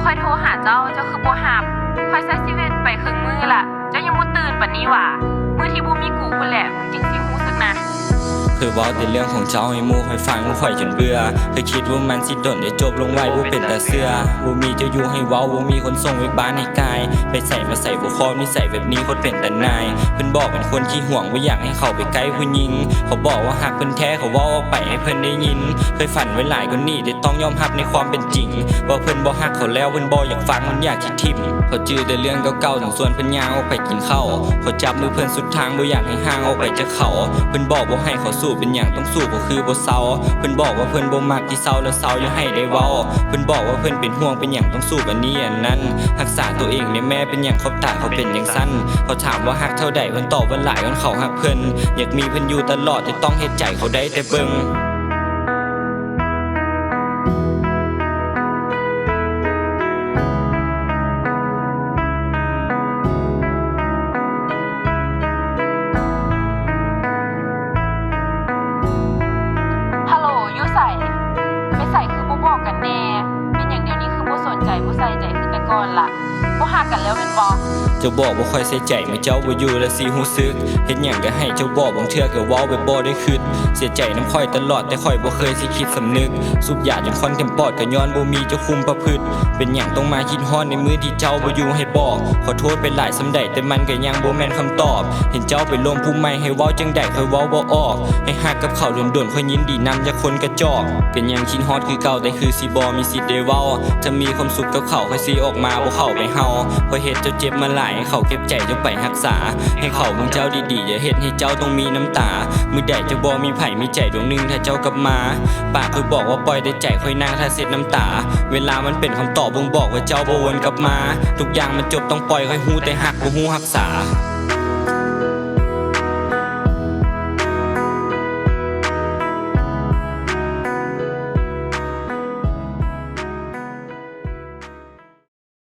ค่อยโทรหาเจ้าคือบ่รับค่อยใช้ชีวิตไปครึ่งมื้อละเจ้ายังบ่ตื่นปานนี้หว่ามื้อที่บ่มีกูพุ่นแหละมึงจึงสิรู้สึกนะเคยเว้าแต่เรื่องของเจ้าให้หมู่ค่อยฟังค่อยจนเบื่อเคยคิดว่ามันสิโดนได้จบลงไว้บ่เป็นตาเสือบ่มีเจ้าอยู่ให้เว้าบ่มีคนส่งไว้บ้านให้กายไปใส่มาใส่บ่คอมนิสัยแบบนี้คนเป็นตานายเพิ่นบอกเป็นคนขี้ห่วงบ่อยากให้เข้าไปใกล้ผู้หญิงเขาบอกว่าฮักเพิ่นแท้เขาเว้าออกไปให้เพิ่นได้ยินเคยฝันไว้หลายกว่านี้แต่ต้องยอมรับในความเป็นจริงว่าเพิ่นบ่ฮักเขาแล้วเพิ่นบ่อยากฟังมันอยากสิทิ่มเขาจื้อแต่เรื่องเก่าๆถึงส่วนเพิ่นย่างออกไปกินข้าวเขาจับมือเพิ่นสุดทางบ่อยากให้ห่างออกไปจากเขาเพิ่นบอกบ่ให้เขาสู้เป็นหยังต้องสู้ก็คือบ่เซาเพิ่นบอกว่าเพิ่นบ่มักที่เซาแล้วเซาอย่าให้ได้เว้าเพิ่นบอกว่าเพิ่นเป็นห่วงเป็นหยังต้องสู้อันนี้อันนั้นรักษาตัวเองในแม่เป็นหยังเขาตาเขาเป็นอย่างสั้นเขาถามว่าฮักเท่าใดเพิ่นตอบว่าหลายจนเขาฮักเพิ่นอยากมีเพิ่นอยู่ตลอดแต่ต้องเฮ็ดใจเขาได้แต่เบิ่งฮัลโหลอยู่ไสไปไสคือบ่บอกกันแน่เป็นหยังเดี๋ยวนี้คือบ่สนใจบ่ใส่ใจคือแต่ก่อนล่ะบ่ฮักกันแล้วแม่นบ่เจ้าบอกว่าค่อยใส่ใจเมื่อเจ้าบ่อยู่และสิรู้สึกเฮ็ดหยังก็ให้เจ้าบอกบางเทื่อก็เว้าแบบบ่ได้คิดเสียใจนำค่อยตลอดแต่ค่อยบ่เคยสิคิดสำนึกสูบยาจนคอนเต็มปอดก็ย้อนบ่มีเจ้าคุมประพฤติเป็นหยังต้องมาคิดฮอดในมื้อที่เจ้าบ่อยู่ให้บอกขอโทษไปหลายสำใดแต่มันก็ยังบ่แม่นคำตอบเห็นเจ้าไปลงผู้ใหม่ให้เว้าจังได๋ค่อยเว้าบ่ออกให้ฮักกับเขาโดนๆค่อยยินดีนำจากคนกระจอกเป็นหยังคิดฮอดคือเก่าแต่คือสิบ่มีสิทธิ์ได้เว้าจะมีความสุขกับเขาค่อยสิออกมาบ่เข้าไปเฮาเพราะเฮ็ดเจ้าเจ็บมาหลายให้เขาเก็บใจเจ้าไปรักษาให้เขามึงเจ้าดีๆอย่าเฮ็ดให้เจ้าต้องมีน้ำตามื้อใดจะบ่มีไผมีใจดวงนึงถ้าเจ้ากลับมาปากค่อยบอกว่าปล่อยได้ใจค่อยนางถ้าเสร็จน้ำตาเวลามันเป็นคำตอบบ่งบอกว่าเจ้าบ่วนกลับมาทุกอย่างมันจบต้องปล่อยค่อยฮู้แต่ฮักบ่ฮู้รักษา